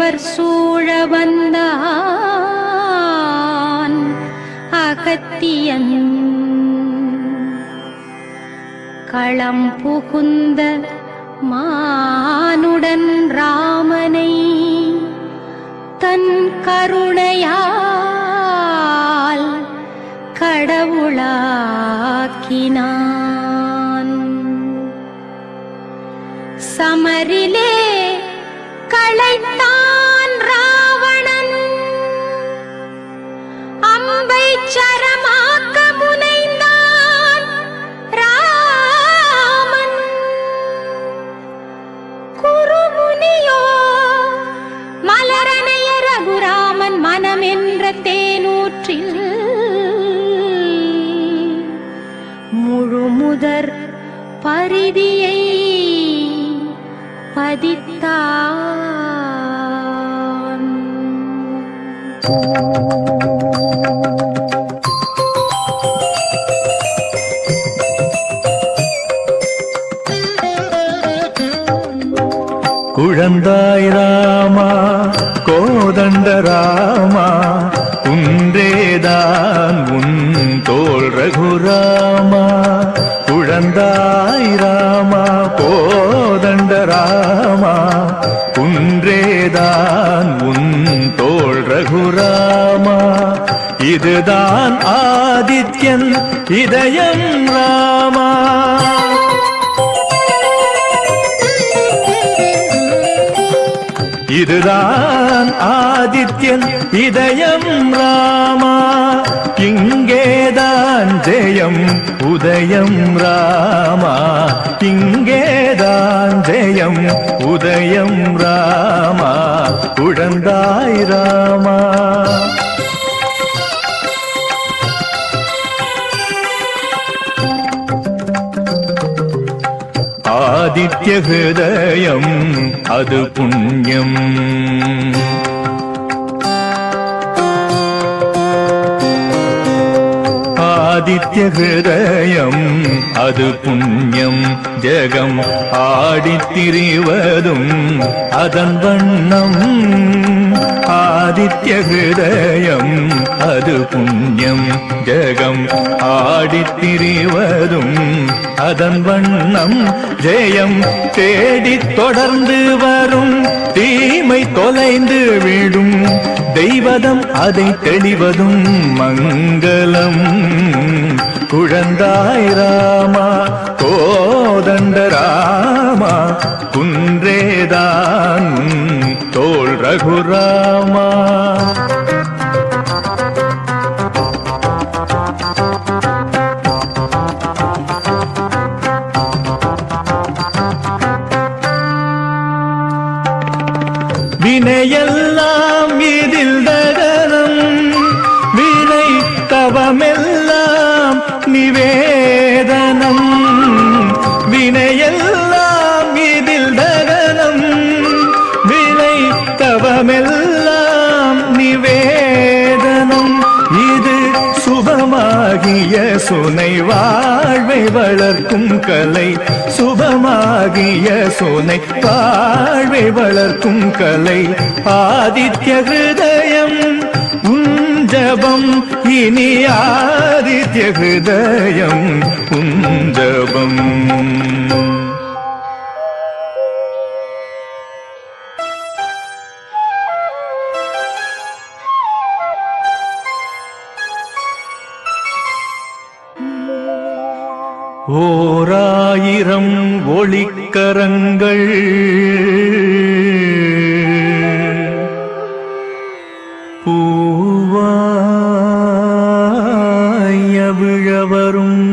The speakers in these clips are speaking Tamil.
தேவர் சூழ வந்தான் அகத்தியன். களம் புகுந்த மானுடன் ராமனை தன் கருணையால் கடவுளாக்கினான். சமரிலே களைத்தான் ராவணன், அம்பை சரமாக்க முனைந்தான் ராமன். குருமுனியோ மலரணைய ரகுராமன் மனமென்ற தேனூற்றில் முழுமுதற் பரிதியை பதித்தான். குழந்தாய் ராமா கோதண்ட ராமா, குன்றேதான் உன் தோள் ரகுராமா. குழந்தாய் ராமா கோதண்ட ராமா, குன்றேதான் உன் தோள் ரகுராமா. இதுதான் ஆதித்யன் இதயம் ராமா. இதுதான் ஆதித்யன் இதயம் ராமா. இங்கேதான் ஜெயம் உதயம் ராமா. இங்கேதான் ஜெயம் உதயம் ராமா. குழந்தாய் ராமா. ஆதித்ய ஹிருதயம் அது புண்ணியம். ஆதித்ய ஹிருதயம் அது புண்ணியம். ஜெகம் ஆடித்திரிவதும் அதன் வண்ணம். ஆதித்ய ஹிருதயம் அது புண்ணியம். ஜெகம் ஆடித்திரிவதும் அதன் வண்ணம். ஜெயம் தேடித் தொடர்ந்து வரும், தீமை தொலைந்து விடும். தெய்வதம் அதை தெளிவதும் மங்களம். குழந்தாய் ராமா கோதண்ட ராமா, குன்றேதான் தோள் ரகுராமா. வினையெல்லாம் இதில் தகனம், வினை தவமெல்லாம் நிவேதனம். வினையெல்லாம் இதில் தகனம், வினை தவமெல்லாம் நிவேதனம். இது சுபமாகிய சுனை வாழ்வை வளர்க்கும் கலை. சுபமாகிய சுனை வாழ்வை வளர்க்கும் கலை. ஆதித்ய ஹிருதயம் உஞ்சபம், இனி ஆதித்ய ஹிருதயம் உஞ்சபம். ஓராயிரம் ஒளிக்கரங்கள் பூவாய விழவரும்.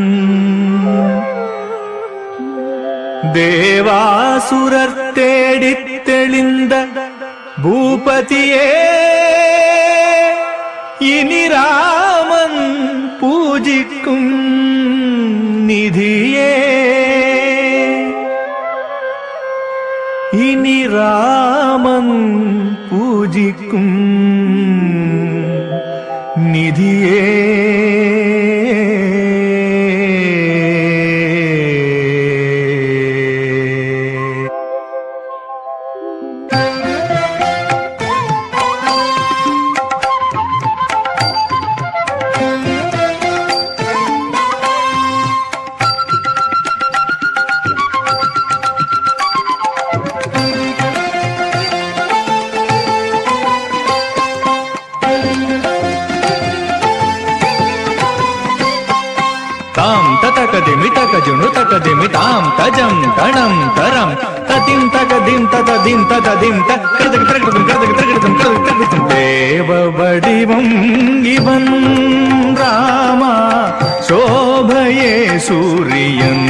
தேவாசுரர் தேடித் தெளிந்த பூபதியே, இனி ராமன் பூஜிக்கும் நிதியே. இனி ராமன் பூஜிக்கும் நிதியே. तां ततकदिमि तकजुनु तकदिमि तां तजं तणं तरं ततिं तकदिं ततदिं ततदिं तकदक तकदक तकदक तकदक तकदक देव वडिवं इवन् रामा शोभये सूर्यन्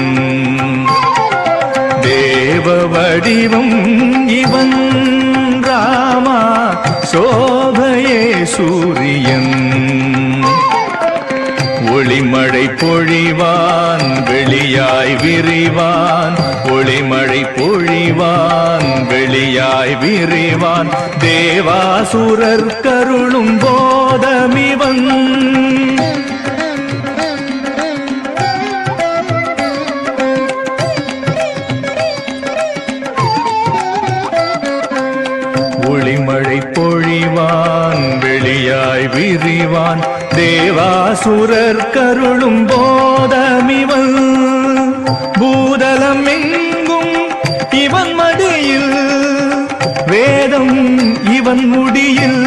देव वडिवं इवन् रामा शोभये सूर्यन् ஒளிமழை பொழிவான் வெளியாய் விரிவான் ஒளிமழை பொழிவான் வெளியாய் விரிவான் தேவாசுரர் கருளும் போதமிவன் ஒளிமழை பொழிவான் வெளியாய் விரிவான் தேவாசுரர் கருளும் போதமிவன் பூதலம் எங்கும் இவன் மடியில் வேதம் இவன் முடியில்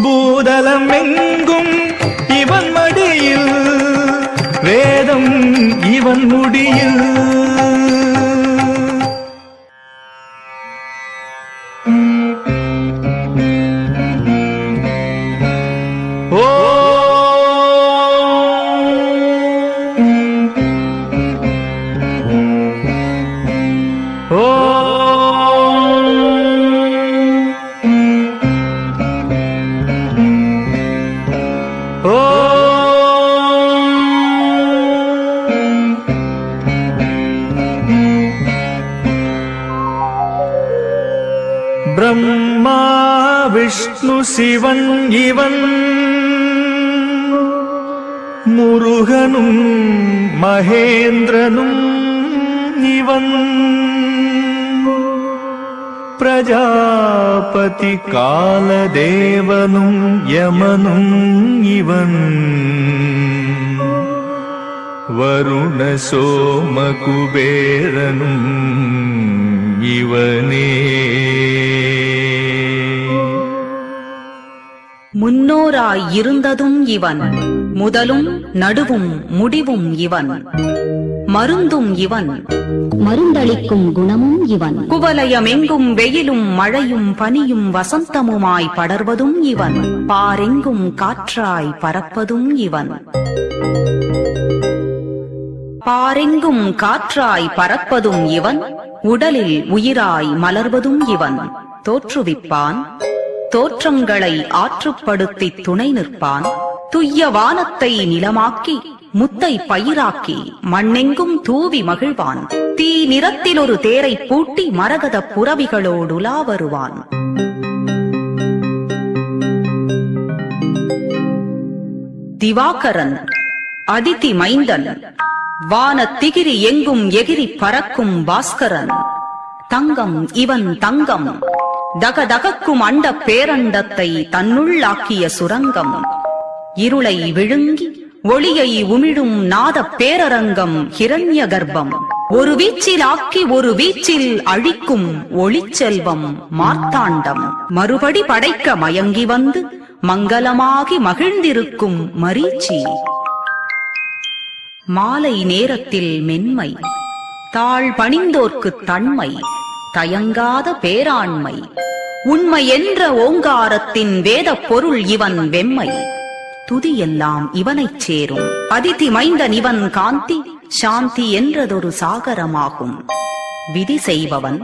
பூதலம் எங்கும் இவன் மடியில் வேதம் இவன் முடியில் ஓ ஓ பிரம்மா விஷ்ணு சிவன் இவன் முருகனும் மகேந்திரனும் இவன் பிரஜாபதி காலதேவனும் யமனும் இவன் வருண சோம குபேரனும் இவனே முன்னோராய் இருந்ததும் இவன் முதலும் நடுவும் முடிவும் இவன் மருந்தும் இவன் மருந்தளிக்கும் குணமும் இவன் குவலயமெங்கும் வெயிலும் மழையும் பனியும் வசந்தமுமாய் படர்வதும் இவன் பாரெங்கும் காற்றாய் பறப்பதும் இவன் பாரெங்கும் காற்றாய் பறப்பதும் இவன் உடலில் உயிராய் மலர்வதும் இவன் தோற்றுவிப்பான் தோற்றங்களை ஆற்றுப்படுத்தி துணை நிற்பான் துய்ய வானத்தை நிலமாக்கி முத்தை பயிராக்கி மண்ணெங்கும் தூவி மகிழ்வான் தீ நிறத்தில் ஒரு தேரை பூட்டி மரகத புரவிகளோடுலா வருவான் திவாகரன் அதிதி மைந்தன் வானத்திகிரி எங்கும் எகிரி பறக்கும் பாஸ்கரன் தங்கம் இவன் தங்கம் தகதகக்கும் அண்ட பேரண்டத்தை தன்னுள்ளாக்கிய சுரங்கம் இருளை விழுங்கி ஒளியை உமிழும் நாத பேரரங்கம் ஹிரண்ய கர்ப்பம் ஒரு வீச்சில் ஆக்கி ஒரு வீச்சில் அழிக்கும் ஒளிச்செல்வம் மார்த்தாண்டம் மறுபடி படைக்க மயங்கி வந்து மங்களமாகி மகிழ்ந்திருக்கும் மரீச்சி மாலை நேரத்தில் மென்மை தாழ் பணிந்தோர்க்கு தன்மை தயங்காத பேராண்மை உண்மை என்ற ஓங்காரத்தின் வேத பொருள் இவன் வெம்மை துதியெல்லாம் இவனைச் சேரும் அதிதி மைந்தன் இவன் காந்தி சாந்தி என்றதொரு சாகரமாகும் விதி செய்பவன்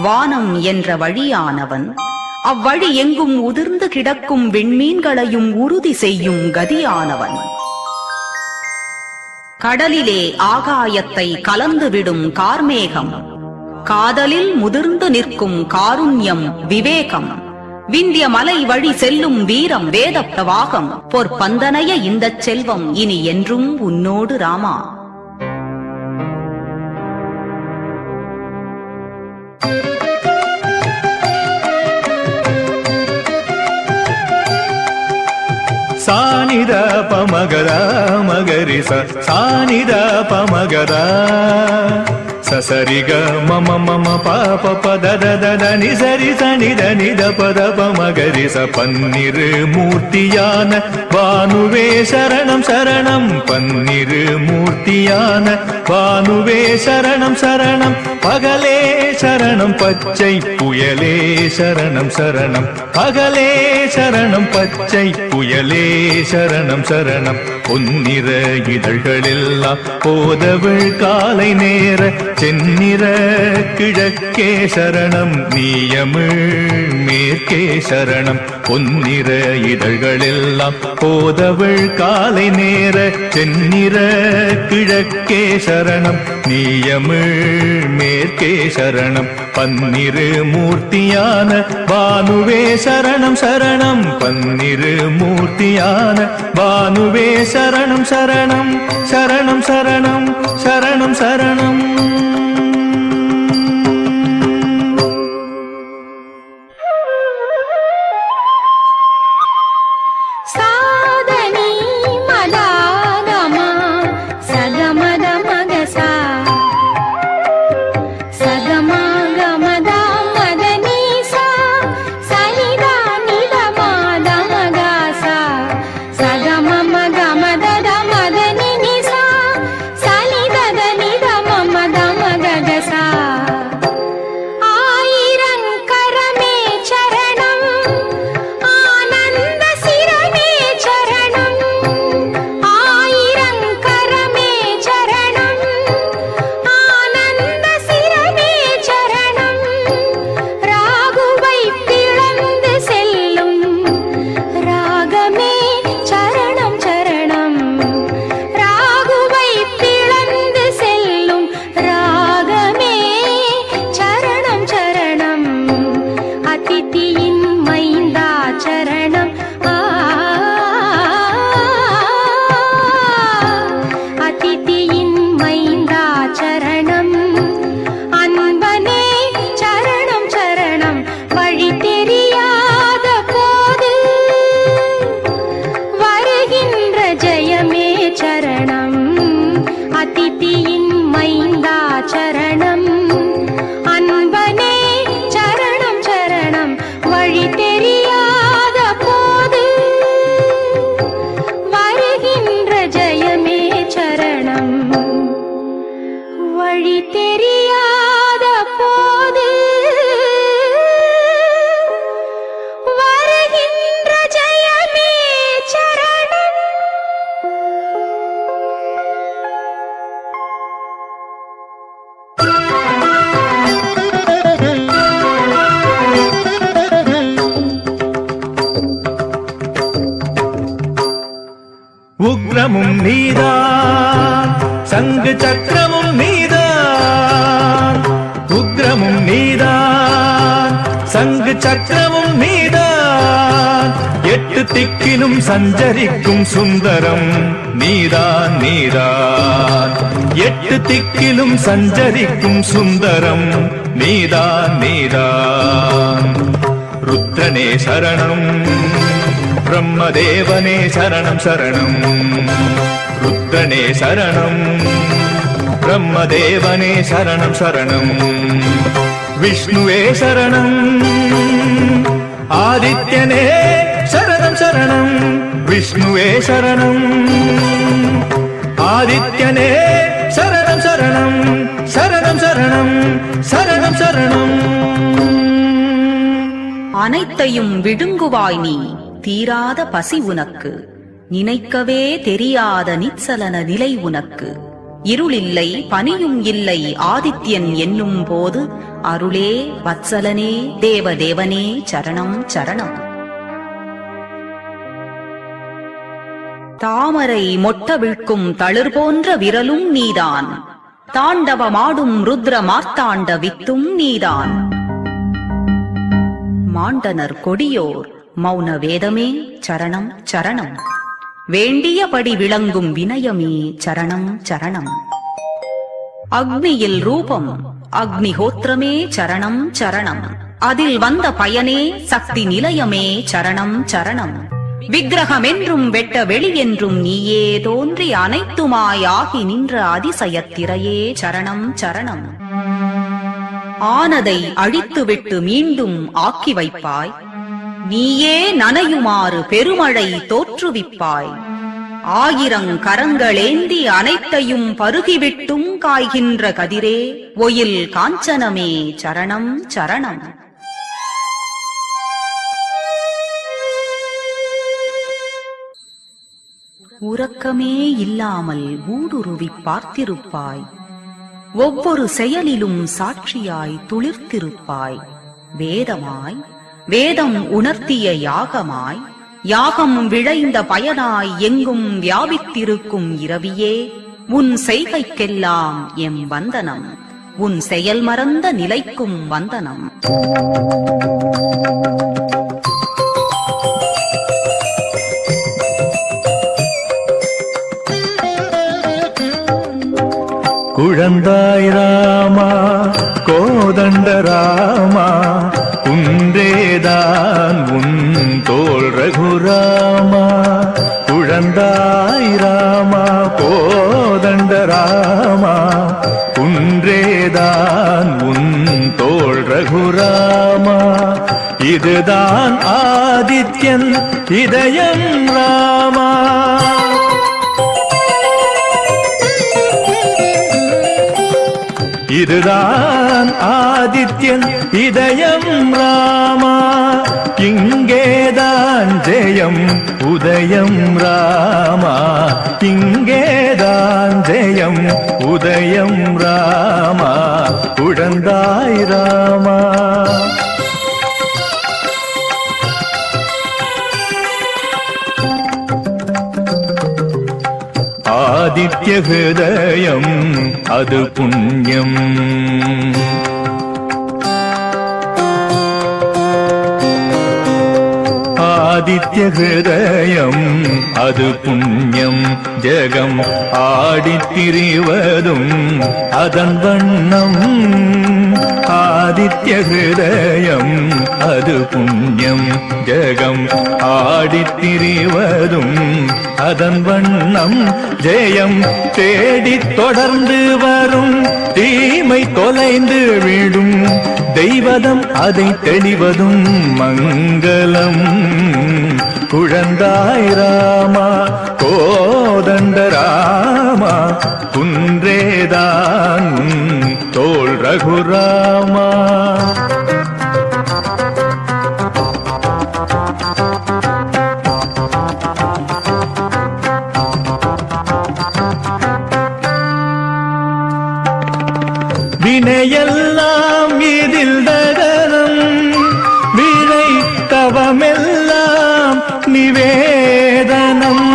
வானம் என்ற வழியானவன் அவ்வழி எங்கும் உதிர்ந்து கிடக்கும் விண்மீன்களையும் உறுதி செய்யும் கதியானவன் கடலிலே ஆகாயத்தை கலந்துவிடும் கார்மேகம் காதலில் முதிர்ந்து நிற்கும் காருண்யம் விவேகம் விந்திய மலை வழி செல்லும் வீரம் வேத பிரவாகம் பொற்பந்தனைய இந்தச் செல்வம் இனி என்றும் உன்னோடு ராமா. சானித பமகதா மகரி சானித பமகதா சசரிக மம மம பாப பத தத நிசரி சனித நித பத பமகரி பன்னிரு மூர்த்தியான பானுவே சரணம் சரணம் பன்னிரு மூர்த்தியான பானுவே சரணம் சரணம் பகலே சரணம் பச்சை புயலே சரணம் சரணம் பகலே சரணம் பச்சை புயலே சரணம் சரணம் பொன்னிற இதழ்களெல்லாம் போதவள் காலை நேர செந்நிற கிழக்கே சரணம் நீயமிழ் மேற்கே சரணம் பொன்னிற இதழ்களெல்லாம் போதவள் காலை நேர செந்நிற கிழக்கே சரணம் நீயமிழ் மேற்கே சரணம் பன்னிரு மூர்த்தியான பானுவே சரணம் சரணம் பன்னிரு மூர்த்தியான பானுவே சரணம் சரணம் சரணம் சரணம் சரணம் சரணம் சாதனி மதாகமா சகமத மகசா சகமகமதா மதனீசா சனிதா நிதமாத மகாசா சகமமகமதத மதனினிசா சனிதத நிதமமத மககசா ஆயிரங்கரமே சரணம் ஆனந்த சிரமே சரணம் ஆயிரங்கரமே சரணம் ஆனந்த சிரமே சரணம் ராகுவை பிளந்து செல்லும் ராகமே சரணம் சரணம் ராகுவை பிளந்து செல்லும் ராகமே சரணம் சரணம் அதிதியின் மைந்தா சரணம் அதிதியின் மைந்தா சரணம் அன்பனே சரணம் சரணம் வழி தெரியாத போது வருகின்ற ஜெயமே சரணம் அதிதியின் மைந்தா சரணம் அன்பனே சரணம் சரணம் வழி தெரியாத போது வருகின்ற ஜெயமே சரணம் வழி தெரியாத போது வருகின்ற ஜெயமே சரணம். உக்ரமும் நீதான் சங்கு சக்கரமும் நீதான் உக்ரமும் நீதான் சங்கு சக்கரமும் நீதான் எட்டு திக்கிலும் சஞ்சரிக்கும் சுந்தரம் நீதான் நீதான் எட்டு திக்கிலும் சஞ்சரிக்கும் சுந்தரம் நீதான் நீதான் ருத்ரனே சரணம் பிரம்மதேவனே சரணம் சரணம் ருத்ரனே சரணம் பிரம்மதேவனே சரணம் சரணம் விஷ்ணுவே சரணம் ஆதித்யனே சரணம் சரணம் விஷ்ணுவே சரணம் ஆதித்யனே சரணம் சரணம் சரணம் சரணம் சரணம் சரணம் அனைத்தையும் விழுங்குவாய் நீ தீராத பசி உனக்கு நினைக்கவே தெரியாத நிச்சலன நிலை உனக்கு இருளில்லை பனியும் இல்லை ஆதித்யன் என்னும் போது அருளே வத்சலனே தேவதேவனே சரணம் சரணம் தாமரை மொட்டவிழ்க்கும் தளிர் போன்ற விரலும் நீதான் தாண்டவமாடும் ருத்ர மார்த்தாண்ட வித்தும் நீதான் மாண்டனர் கொடியோர் மௌன வேதமே சரணம் சரணம் வேண்டியபடி விளங்கும் வினயமே சரணம் சரணம் அக்னியில் ரூபம் அக்னிஹோத்திரமே சரணம் சரணம் அதில் வந்த பயனே சக்தி நிலையமே சரணம் சரணம் விக்கிரகமென்றும் வெட்ட வெளி என்றும் நீயே தோன்றி அனைத்துமாயாகி நின்ற அதிசயத்திரையே சரணம் சரணம். ஆனதை அழித்துவிட்டு மீண்டும் ஆக்கி வைப்பாய், நீயே நனையுமாறு பெருமழை தோற்றுவிப்பாய். ஆயிரங் கரங்களேந்தி அனைத்தையும் பருகிவிட்டும் காய்கின்ற கதிரே ஒயில் காஞ்சனமே சரணம் சரணம். உறக்கமே இல்லாமல் ஊடுருவி பார்த்திருப்பாய், ஒவ்வொரு செயலிலும் சாட்சியாய் துளிர்த்திருப்பாய். வேதமாய் வேதம் உணர்த்திய யாகமாய், யாகம் விளைந்த பயனாய் எங்கும் வியாபித்திருக்கும் இரவியே உன் செய்கைக்கெல்லாம் எம் வந்தனம், உன் செயல் மறந்த நிலைக்கும் வந்தனம். குழந்தாய் ராமா கோதண்ட ராமா, குன்றேதான் உன் தோள் ரகுராமா. குழந்தாய் ராமா கோதண்ட ராமா, குன்றேதான் உன் தோள் ரகுராமா. இதுதான் ஆதித்யன் இதயம் ராமா. இதுதான் ஆதித்யன் இதயம் ராமா. இங்கேதான் ஜெயம் உதயம் ராமா, இங்கேதான் ஜெயம் உதயம் ராமா. குழந்தாய் ராமா. ஆதித்ய ஹிருதயம் அது புண்ணியம், ஆதித்ய ஹிருதயம் அது புண்ணியம். ஜெகம் ஆடித்திரிவதும் அதன் வண்ணம், ஆதித்ய ஹிருதயம் அது புண்ணியம். ஜெகம் ஆடித்திரிவதும் அதன் வண்ணம். ஜெயம் தேடித் தொடர்ந்து வரும், தீமை தொலைந்து விடும். தெய்வதம் அதை தெளிவதும் மங்களம். குழந்தாய் ராமா கோதண்ட ராமா, குன்றேதான் தோள் ரகுராமா. வினையெல்லாம் இதில் தகனம், வினை தவமெல்லாம் நிவேதனம்.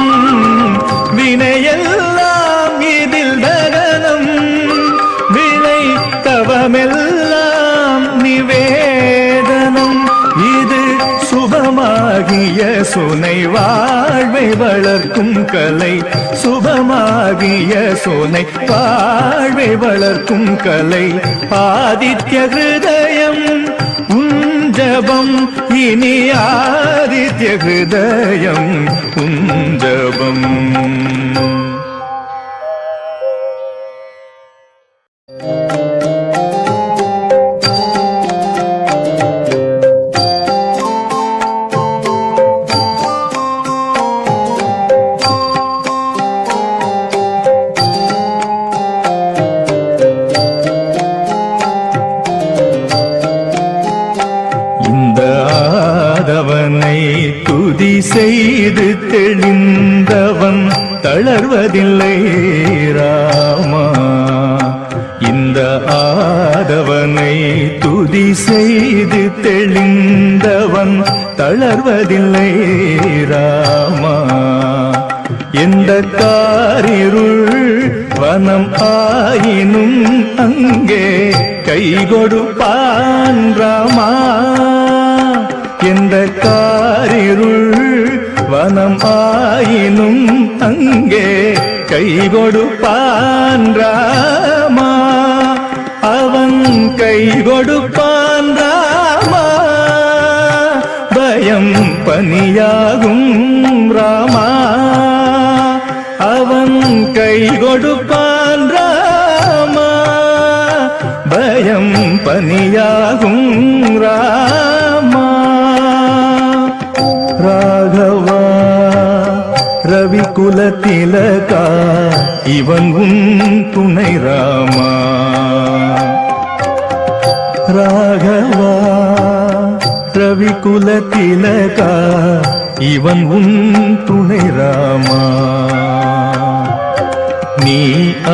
வினையெல்லாம் இதில் தகனம், வினை தவமெல்லாம் நிவேதனம். இது சுபமாகிய சுனை வாழ்வை வளர்க்கும் கலை, சுபமாகிய சுனை வாழ்வை வளர்க்கும் கலை. ஆதித்ய ஹிருதயம் உஞ்சபம், இனி ஆதித்ய ஹிருதயம் உஞ்சபம். துதி செய்து தெளிந்தவன் தளர்வதில்லை ராமா. இந்த ஆதவனை துதி செய்து தெளிந்தவன் தளர்வதில்லை ராமா. எந்த காரிருள் வனம் ஆயினும் அங்கே கை கொடுப்பான் ராமா. எந்த காரிருள் வனம் ஆயினும் அங்கே கை கொடுப்பான் ராமா. அவன் கை கொடுப்பான் ராமா. பயம் பனியாகும் பனியாகும் ராமா. ராகவா ரவி குலத்திலகா இவன் உன் துணை ராமா. ராகவா ரவி குலத்திலகா இவன் உன் துணை ராமா. நீ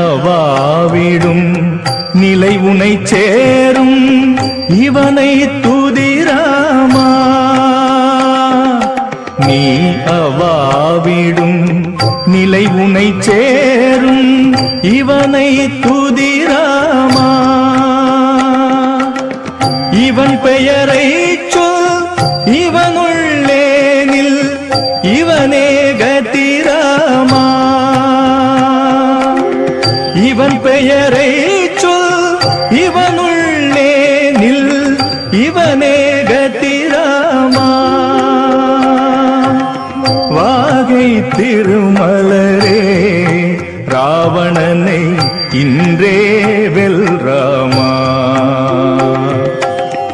அவாவிடும் நிலை உனை சேரும் இவனை துதிராமா. நீ அவாவிடும் நிலை உனை சேரும் இவனை துதிராமா. இவன் பெயரை சொல் இவனுள்ளே நில் இவனே கதிராமா. இவன் பெயரை சொல் இவனுள்ளே நில் இவனே கதிராமா. வாகை திருமலரே ராவணனை இன்றே வெல்ராமா.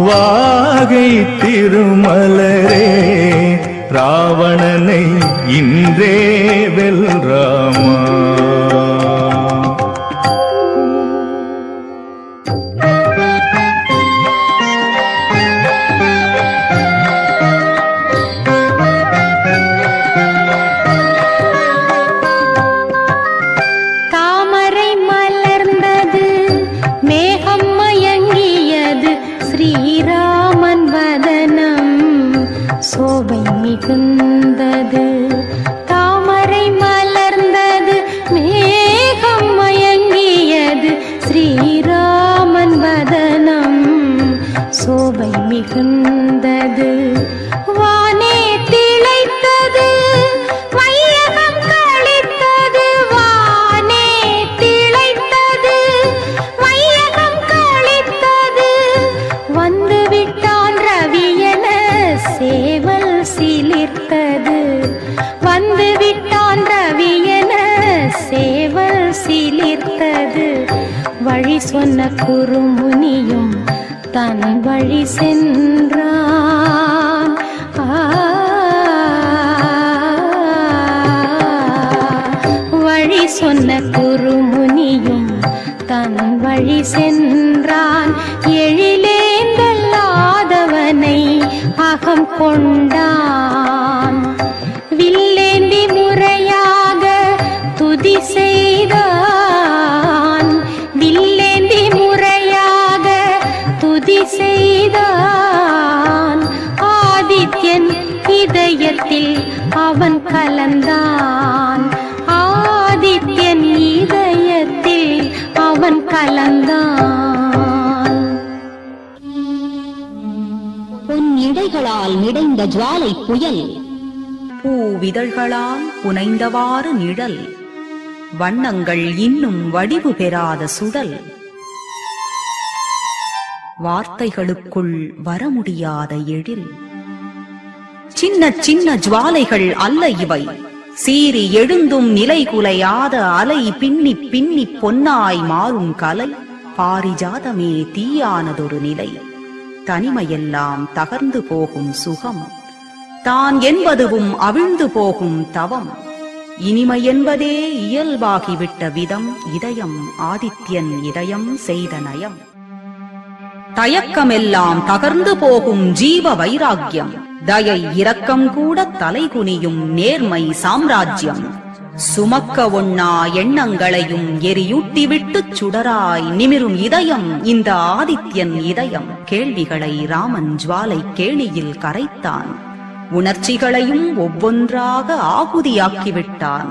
வாகை திருமலரே ராவணனை இன்றே வெல்ராமா. தாமரை மலர்ந்தது மேகம் மயங்கியது ஸ்ரீராமன் வதனம் சோபை மிகுந்தது. தாமரை மலர்ந்தது மேகம் மயங்கியது ஸ்ரீராமன் வதனம் சோபை மிகுந்தது. வானே திளைத்தது வையகம் கழித்தது. வானே திளைத்தது வையகம் கழித்தது. வந்து விட்டான் ரவியென சேவல் சிலிர்த்தது. வந்து விட்டான் ரவியென சேவல் சிலிர்த்தது. வழி சொன்ன குறுமுனியும் தன் வழி சென்றான். வழி சொன்ன குறுமுனியும் தன் வழி சென்றான். எழிலேந்தல்லாதவனை அகம் கொண்டான். வில்லேந்தி முறையாக துதி செய்தான். வில்லேந்தி முறையாக துதி செய்தான். ஆதித்யன் இதயத்தில் அவன் கலந்தான். ஆதித்யன் இதயத்தில் அவன் கலந்தான். பொன் இடைகளால் நிறைந்த ஜுவாலை புயல் பூவிதழ்களால் புனைந்தவாறு நிழல். வண்ணங்கள் இன்னும் வடிவு பெறாத சுடல். வார்த்தைகளுக்குள் வர முடியாத எழில். சின்ன சின்ன ஜுவாலைகள் அல்ல இவை. சீறி எழுந்தும் நிலை குலையாத அலை. பின்னி பின்னி பொன்னாய் மாறும் கலை. பாரிஜாதமே தீயானதொரு நிலை. தனிமையெல்லாம் தகர்ந்து போகும் சுகம். தான் என்பதுவும் அவிழ்ந்து போகும் தவம். இனிமை என்பதே இயல்பாகிவிட்ட விதம். இதயம் ஆதித்யன் இதயம் செய்த நயம். தயக்கமெல்லாம் தகர்ந்து போகும் ஜீவ வைராக்கியம். தயை இரக்கம் கூட தலைகுனியும் நேர்மை சாம்ராஜ்யம். சுமக்க ஒண்ணா எண்ணங்களையும் எரியூட்டிவிட்டுச் சுடராய் நிமிரும் இதயம் இந்த ஆதித்யன் இதயம். கேள்விகளை ராமன் ஜுவாலை கேணியில் கரைத்தான். உணர்ச்சிகளையும் ஒவ்வொன்றாக ஆகுதியாக்கிவிட்டான்.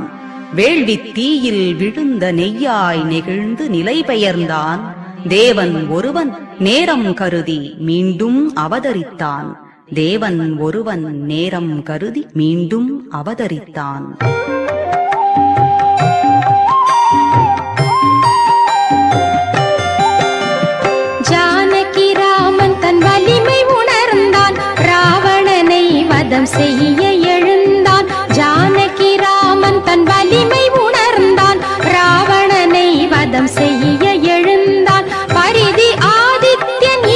வேள்வி தீயில் விழுந்த நெய்யாய் நெகிழ்ந்து நிலை பெயர்ந்தான். தேவன் ஒருவன் நேரம் கருதி மீண்டும் அவதரித்தான். தேவன் ஒருவன் நேரம் கருதி மீண்டும் அவதரித்தான். ஜானகி ராமன் தன் வலிமை உணர்ந்தான். ராவணனை வதம் செய்ய எழுந்தான். ஜானகி ராமன் தன் வலிமை உணர்ந்தான். ராவணனை வதம் செய்ய எழுந்தான். பரிதி ஆதித்யன்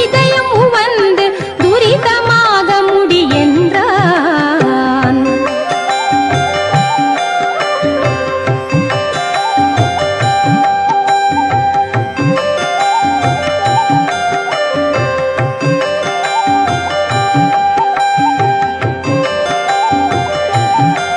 ஆ